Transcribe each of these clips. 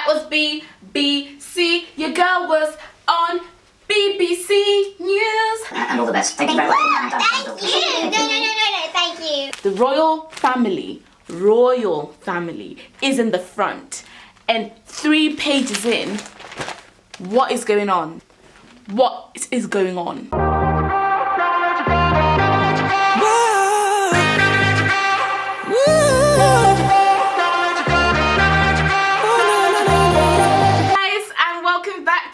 That was BBC. Your girl was on BBC News. And all the best. Thank you very much. Thank you. No, thank you. The royal family is in the front. And 3 pages in, what is going on? What is going on?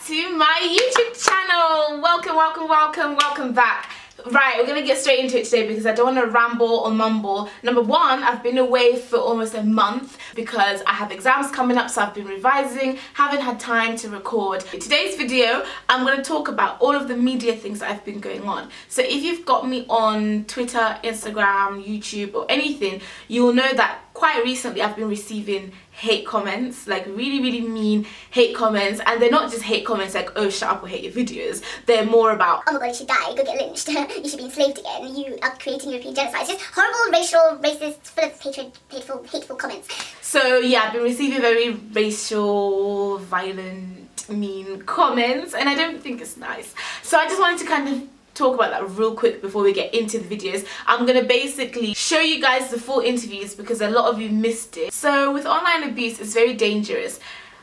To my YouTube channel. Welcome back. Right, we're gonna get straight into it today because I don't want to ramble or mumble. Number one, I've been away for almost a month because I have exams coming up, so I've been revising, haven't had time to record. In today's video, I'm going to talk about all of the media things that have been going on. So if you've got me on Twitter, Instagram, YouTube or anything, you'll know that quite recently I've been receiving hate comments, like really mean hate comments, and they're not just hate comments like, oh shut up or hate your videos. They're more about, oh my god, you should die, go get lynched, you should be enslaved again, you are creating European genocide. It's just horrible, racial, racist, full of hatred, hateful comments. So yeah, I've been receiving very racial, violent, mean comments, and I don't think it's nice. So I just wanted to kind of talk about that real quick before we get into the videos. I'm gonna basically show you guys the full interviews because a lot of you missed it. So with online abuse, it's very dangerous.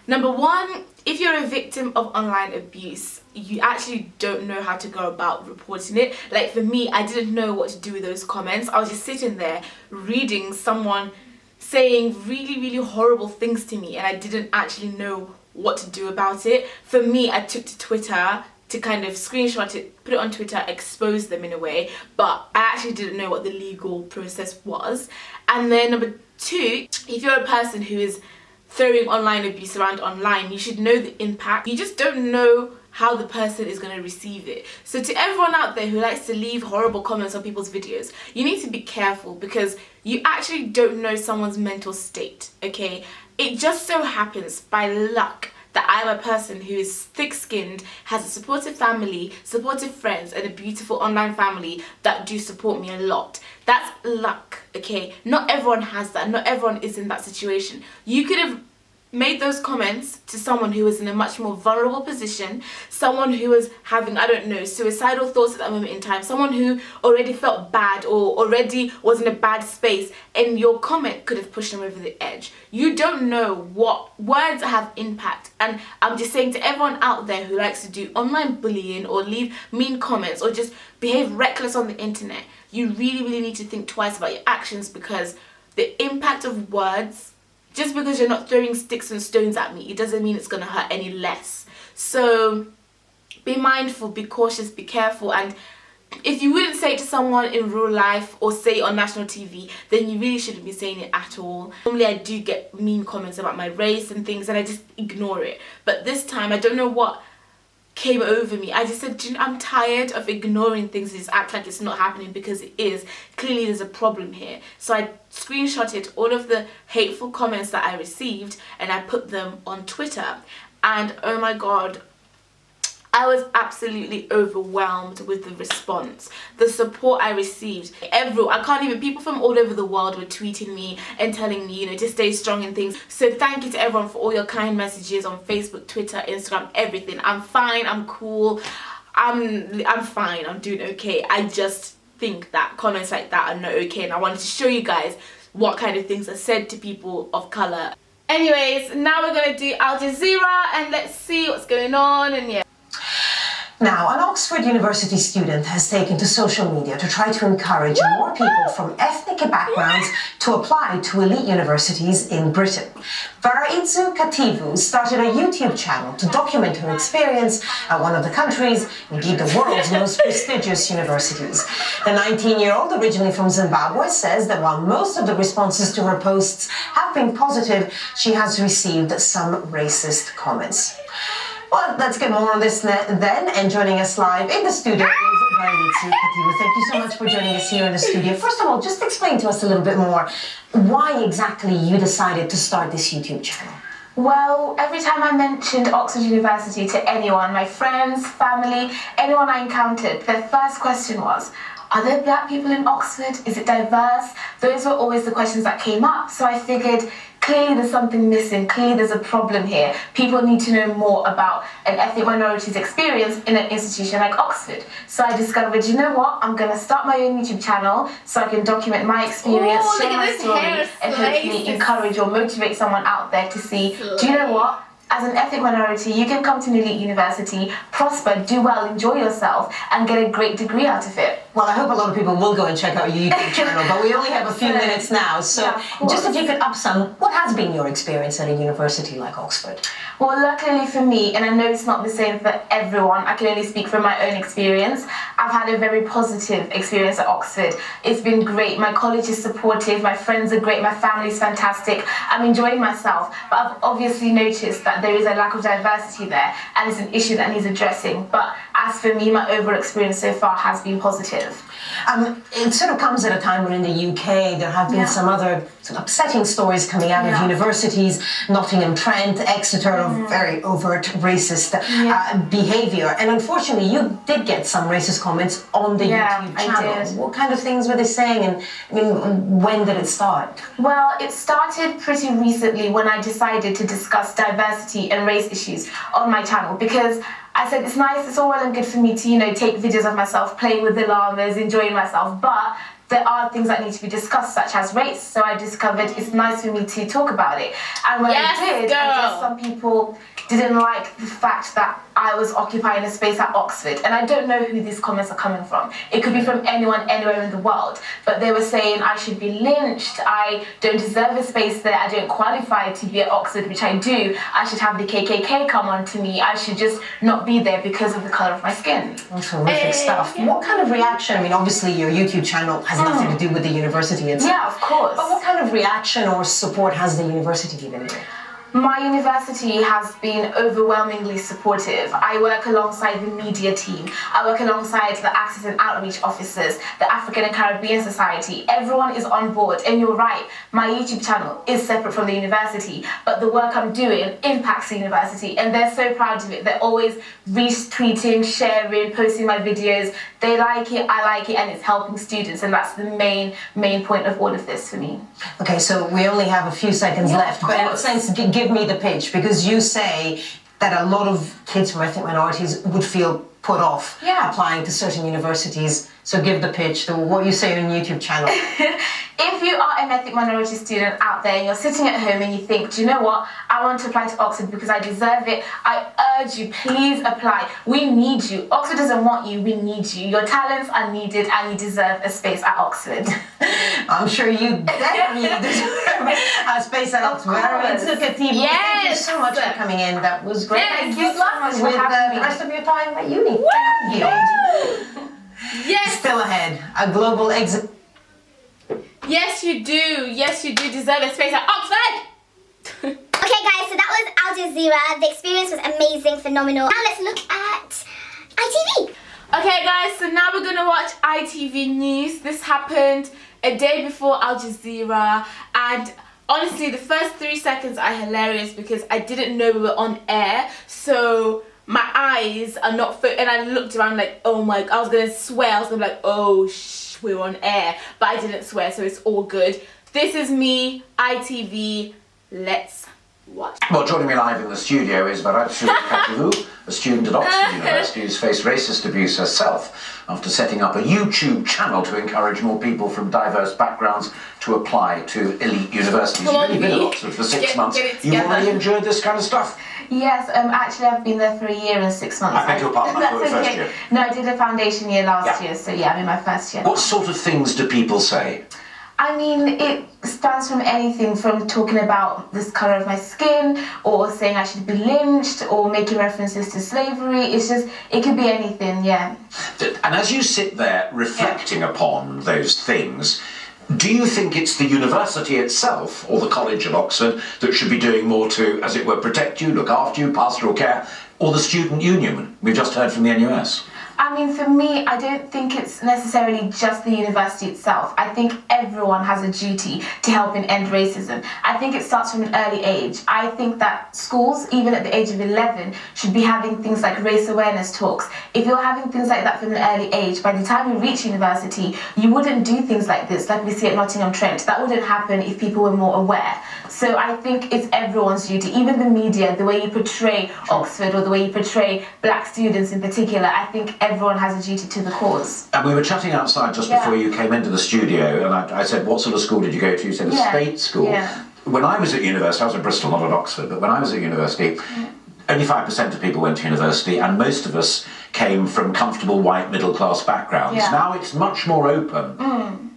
Number one, if you're a victim of online abuse, you actually don't know how to go about reporting it. Like for me, I didn't know what to do with those comments. I was just sitting there reading someone saying really horrible things to me and I didn't actually know what to do about it. For me, I took to Twitter to kind of screenshot it, put it on Twitter, expose them in a way, but I actually didn't know what the legal process was. And then number two, if you're a person who is throwing online abuse around online, you should know the impact. You just don't know how the person is going to receive it. So to everyone out there who likes to leave horrible comments on people's videos, you need to be careful because you actually don't know someone's mental state, okay? It just so happens by luck that I'm a person who is thick-skinned, has a supportive family, supportive friends, and a beautiful online family that do support me a lot. That's luck, okay? Not everyone has that. Not everyone is in that situation. You could have made those comments to someone who was in a much more vulnerable position, someone who was having, I don't know, suicidal thoughts at that moment in time, someone who already felt bad or already was in a bad space, and your comment could have pushed them over the edge. You don't know what words have impact, and I'm just saying to everyone out there who likes to do online bullying or leave mean comments or just behave reckless on the internet, you really need to think twice about your actions because the impact of words, just because you're not throwing sticks and stones at me, it doesn't mean it's going to hurt any less. So be mindful, be cautious, be careful, and if you wouldn't say it to someone in real life or say it on national TV, then you really shouldn't be saying it at all. Normally I do get mean comments about my race and things and I just ignore it. But this time I don't know what came over me. I just said, I'm tired of ignoring things and just act like it's not happening because it is. Clearly there's a problem here. So I screenshotted all of the hateful comments that I received and I put them on Twitter. And oh my god, I was absolutely overwhelmed with the response, the support I received. People from all over the world were tweeting me and telling me, you know, to stay strong and things. So thank you to everyone for all your kind messages on Facebook, Twitter, Instagram, everything. I'm fine, I'm cool, I'm fine, I'm doing okay. I just think that comments like that are not okay, and I wanted to show you guys what kind of things are said to people of colour. Anyways, now we're gonna do Al Jazeera and let's see what's going on, and yeah. Now, an Oxford University student has taken to social media to try to encourage more people from ethnic backgrounds to apply to elite universities in Britain. Kativhu started a YouTube channel to document her experience at one of the country's, indeed the world's, most prestigious universities. The 19-year-old, originally from Zimbabwe, says that while most of the responses to her posts have been positive, she has received some racist comments. Well, let's get more on this then, and joining us live in the studio is Kativhu. Thank you so much for joining us here in the studio. First of all, just explain to us a little bit more why exactly you decided to start this YouTube channel. Well, every time I mentioned Oxford University to anyone, my friends, family, anyone I encountered, their first question was, are there black people in Oxford? Is it diverse? Those were always the questions that came up, so I figured clearly there's something missing, clearly there's a problem here. People need to know more about an ethnic minority's experience in an institution like Oxford. So I discovered, you know what, I'm going to start my own YouTube channel so I can document my experience, share my story, and hopefully encourage or motivate someone out there to see, do you know what? As an ethnic minority, you can come to an elite university, prosper, do well, enjoy yourself, and get a great degree out of it. Well, I hope a lot of people will go and check out your YouTube channel, but we only have a few minutes now. So just if you could sum, what has been your experience at a university like Oxford? Well, luckily for me, and I know it's not the same for everyone, I can only speak from my own experience, I've had a very positive experience at Oxford. It's been great. My college is supportive, my friends are great, my family's fantastic. I'm enjoying myself, but I've obviously noticed that there is a lack of diversity there, and it's an issue that needs addressing. But as for me, my overall experience so far has been positive. It sort of comes at a time when in the UK there have been some other sort of upsetting stories coming out of universities, Nottingham Trent, Exeter, of very overt racist behaviour. And unfortunately, you did get some racist comments on the YouTube channel. I did. What kind of things were they saying, and I mean, when did it start? Well, it started pretty recently when I decided to discuss diversity and race issues on my channel, because I said it's nice, it's all well and good for me to, you know, take videos of myself playing with the llamas, enjoying myself, but there are things that need to be discussed, such as race. So I discovered it's nice for me to talk about it. And when I did, I guess some people didn't like the fact that I was occupying a space at Oxford. And I don't know who these comments are coming from. It could be from anyone, anywhere in the world. But they were saying I should be lynched, I don't deserve a space there, I don't qualify to be at Oxford, which I do. I should have the KKK come on to me. I should just not be there because of the colour of my skin. That's horrific stuff. What kind of reaction, I mean, obviously your YouTube channel has nothing to do with the university itself. Yeah, of course. But what kind of reaction or support has the university given you? My university has been overwhelmingly supportive. I work alongside the media team. I work alongside the Access and Outreach officers, the African and Caribbean Society. Everyone is on board. And you're right, my YouTube channel is separate from the university, but the work I'm doing impacts the university, and they're so proud of it. They're always retweeting, sharing, posting my videos. They like it, I like it, and it's helping students, and that's the main point of all of this for me. Okay, so we only have a few seconds left, but in a sense, give me the pitch, because you say that a lot of kids from ethnic minorities would feel put off applying to certain universities. So give the pitch, what you say on your YouTube channel. If you are an ethnic minority student out there and you're sitting at home and you think, do you know what, I want to apply to Oxford because I deserve it, I urge you, please apply. We need you. Oxford doesn't want you, we need you. Your talents are needed and you deserve a space at Oxford. I'm sure you definitely deserve a space at Oxford. Kativhu, thank you so much for coming in. That was great. Thank you so much for with having the me. rest of your time at uni. Thank you. Yes. Still ahead, a global exit. Yes, you do. Yes, you do deserve a space at Oxford. Okay, guys, so that was Al Jazeera. The experience was amazing, phenomenal. Now let's look at ITV. Okay, guys, so now we're gonna watch ITV news. This happened a day before Al Jazeera, and honestly, the first 3 seconds are hilarious because I didn't know we were on air, so my eyes are not and I looked around like, oh my, I was gonna swear, I was gonna be like, oh we're on air, but I didn't swear, so it's all good. This is me, ITV, let's watch. Well, joining me live in the studio is Kativhu, a student at Oxford University who's faced racist abuse herself after setting up a YouTube channel to encourage more people from diverse backgrounds to apply to elite universities. You've only been at Oxford for 6 months. You've already endured this kind of stuff? Yes, actually I've been there for a year and 6 months. I beg your pardon, I thought it was first year. No, I did a foundation year last year, so yeah, I'm in my first year. What sort of things do people say? I mean, it spans from anything from talking about this colour of my skin, or saying I should be lynched, or making references to slavery. It's just, it could be anything, yeah. And as you sit there reflecting upon those things, do you think it's the university itself, or the College of Oxford, that should be doing more to, as it were, protect you, look after you, pastoral care, or the student union? We've just heard from the NUS. I mean, for me, I don't think it's necessarily just the university itself. I think everyone has a duty to helping end racism. I think it starts from an early age. I think that schools, even at the age of 11, should be having things like race awareness talks. If you're having things like that from an early age, by the time you reach university, you wouldn't do things like this, like we see at Nottingham Trent. That wouldn't happen if people were more aware. So I think it's everyone's duty, even the media, the way you portray Oxford or the way you portray black students in particular. I think everyone has a duty to the cause. And we were chatting outside just before you came into the studio, and I said, what sort of school did you go to? You said a state school. Yeah. When I was at university, I was at Bristol, not at Oxford, but when I was at university, only 5% of people went to university, and most of us came from comfortable white middle-class backgrounds. Yeah. Now it's much more open.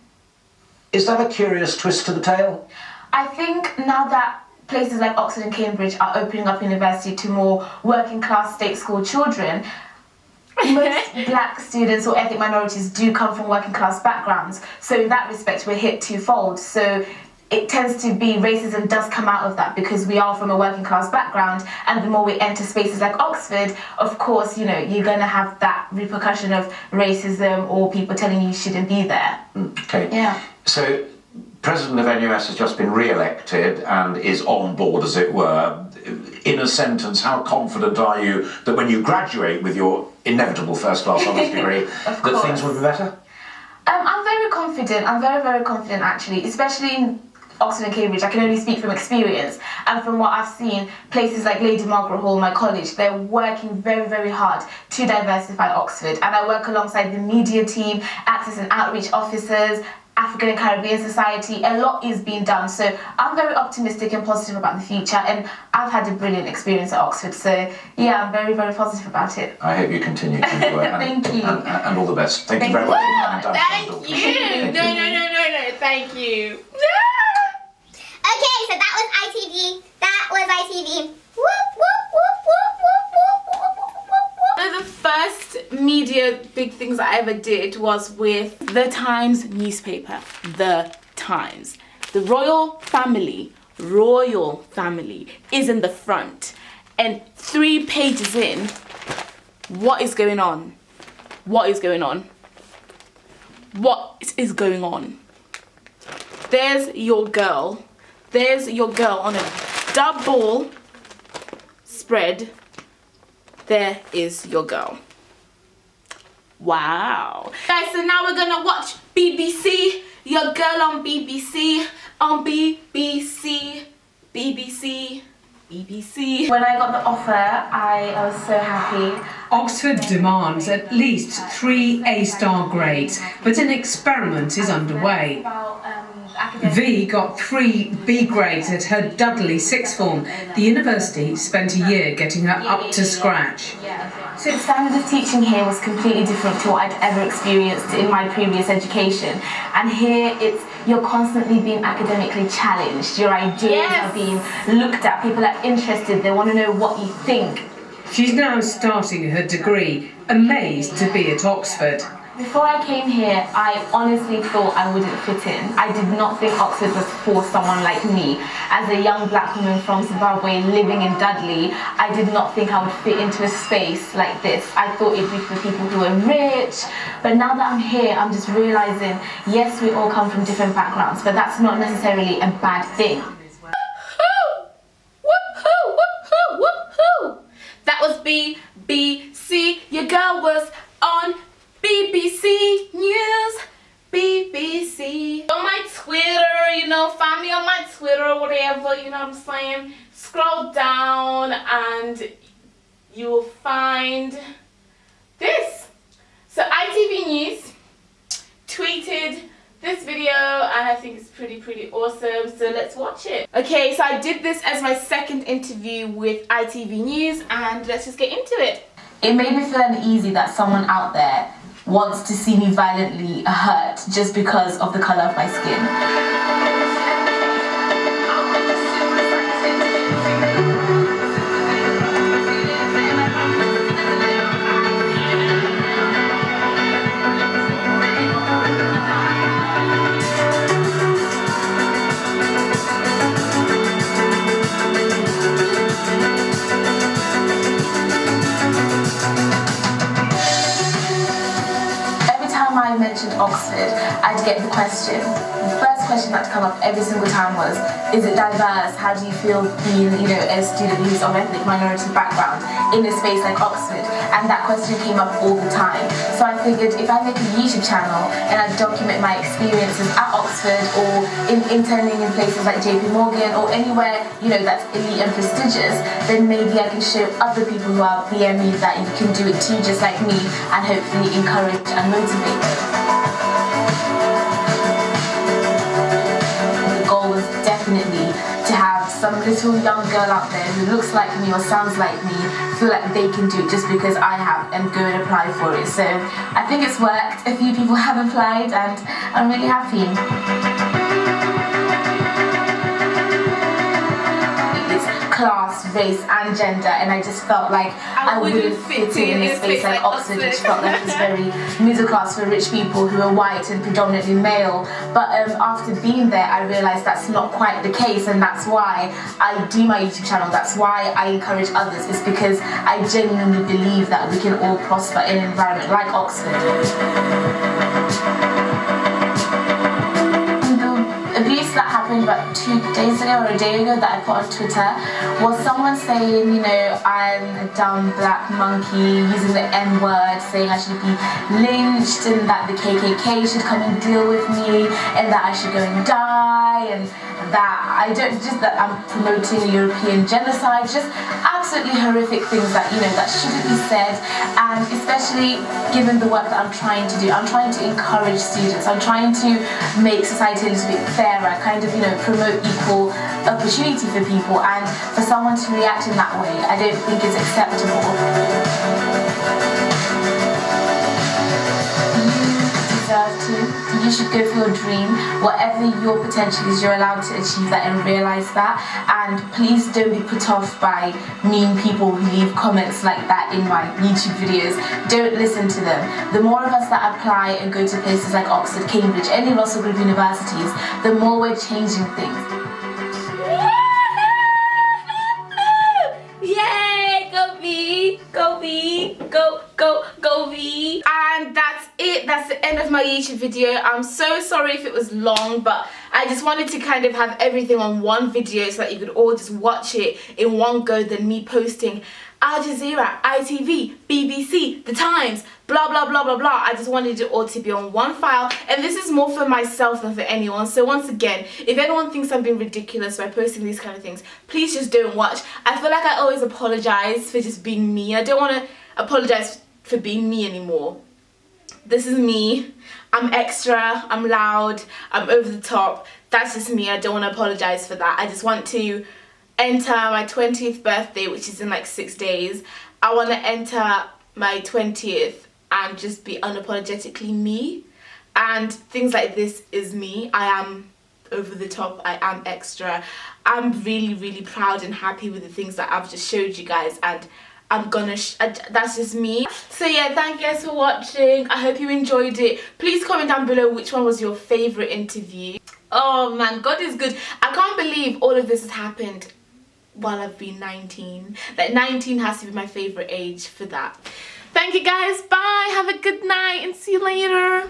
Is that a curious twist to the tale? I think now that places like Oxford and Cambridge are opening up university to more working class state school children, most black students or ethnic minorities do come from working class backgrounds. So in that respect, we're hit twofold. So it tends to be racism does come out of that because we are from a working class background, and the more we enter spaces like Oxford, of course, you know, you're going to have that repercussion of racism or people telling you shouldn't be there. Okay. Yeah. So President of NUS has just been re-elected and is on board, as it were. In a sentence, how confident are you that when you graduate with your inevitable first-class honours degree, that things will be better? I'm very confident. I'm very, very confident, actually, especially in Oxford and Cambridge. I can only speak from experience, and from what I've seen, places like Lady Margaret Hall, my college, they're working very, very hard to diversify Oxford, and I work alongside the media team, access and outreach officers, African and Caribbean Society. A lot is being done, so I'm very optimistic and positive about the future, and I've had a brilliant experience at Oxford, so yeah, I'm very, very positive about it. I hope you continue to enjoy it. Thank you. And all the best. Thank you very much. Thank you. No, thank you. Okay, so that was ITV. That was ITV. Whoop, whoop, whoop, whoop, whoop, whoop, whoop, whoop. One of the first media big things I ever did was with the Times newspaper. The Times. The royal family is in the front. And 3 pages in, what is going on? What is going on? What is going on? There's your girl. There's your girl on a double spread. There is your girl. Wow. Guys, so now we're gonna watch BBC. Your girl on BBC. On BBC. BBC. BBC. When I got the offer, I was so happy. Oxford demands at least 3 A-star grades, but an experiment is underway. V got 3 B grades at her Dudley sixth form. The university spent a year getting her up to scratch. So the standard of teaching here was completely different to what I'd ever experienced in my previous education. And here you're constantly being academically challenged. Your ideas are being looked at. People are interested. They want to know what you think. She's now starting her degree, amazed to be at Oxford. Before I came here, I honestly thought I wouldn't fit in. I did not think Oxford was for someone like me. As a young black woman from Zimbabwe living in Dudley, I did not think I would fit into a space like this. I thought it'd be for people who are rich. But now that I'm here, I'm just realizing, yes, we all come from different backgrounds, but that's not necessarily a bad thing. That was BBC. Your girl was on BBC News. BBC. On my Twitter, you know, find me on my Twitter or whatever, you know what I'm saying? Scroll down and you'll find this. So ITV News tweeted this video and I think it's pretty awesome, so let's watch it. Okay, so I did this as my second interview with ITV News and let's just get into it. It made me feel uneasy that someone out there wants to see me violently hurt just because of the colour of my skin. Oxford, I'd get the question. The first question that come up every single time was, is it diverse? How do you feel being, you know, a student who's of ethnic minority background in a space like Oxford? And that question came up all the time. So I figured if I make a YouTube channel and I document my experiences at Oxford or in interning in places like JP Morgan or anywhere, you know, that's elite and prestigious, then maybe I can show other people who are BME that you can do it too, just like me, and hopefully encourage and motivate them. The goal was definitely to have some little young girl out there who looks like me or sounds like me feel like they can do it just because I have, and go and apply for it. So I think it's worked. A few people have applied and I'm really happy. Class, race and gender, and I just felt like I wouldn't fit in a space like Oxford, which felt like it's very middle class for rich people who are white and predominantly male. But after being there, I realised that's not quite the case, and that's why I do my YouTube channel. That's why I encourage others. It's because I genuinely believe that we can all prosper in an environment like Oxford. Abuse that happened about 2 days ago or a day ago that I put on Twitter was someone saying, you know, I'm a dumb black monkey, using the N-word, saying I should be lynched and that the KKK should come and deal with me and that I should go and die, and that I'm promoting a European genocide, just absolutely horrific things that, you know, that shouldn't be said. And especially given the work that I'm trying to do, I'm trying to encourage students, I'm trying to make society a little bit fairer, kind of, you know, promote equal opportunity for people, and for someone to react in that way, I don't think it's acceptable. You should go for your dream. Whatever your potential is, you're allowed to achieve that and realise that. And please don't be put off by mean people who leave comments like that in my YouTube videos. Don't listen to them. The more of us that apply and go to places like Oxford, Cambridge, any Russell Group universities, the more we're changing things. Yay! Go V! Go V! Go V! And that's it. That's the end of my YouTube video. I'm so sorry if it was long, but I just wanted to kind of have everything on one video so that you could all just watch it in one go, than me posting Al Jazeera, ITV, BBC, The Times, blah blah blah blah blah. I just wanted it all to be on one file, and this is more for myself than for anyone. So once again, if anyone thinks I'm being ridiculous by posting these kind of things, please just don't watch. I feel like I always apologize for just being me. I don't want to apologize for being me anymore. This is me. I'm extra, I'm loud, I'm over the top. That's just me. I don't want to apologize for that. I just want to enter my 20th birthday, which is in like 6 days. I want to enter my 20th and just be unapologetically me. And things like this is me. I am over the top, I am extra. I'm really, really proud and happy with the things that I've just showed you guys, and I'm gonna, that's just me. So yeah, thank you guys for watching. I hope you enjoyed it. Please comment down below which one was your favourite interview. Oh man, God is good. I can't believe all of this has happened while I've been 19. Like 19 has to be my favourite age for that. Thank you guys, bye, have a good night and see you later.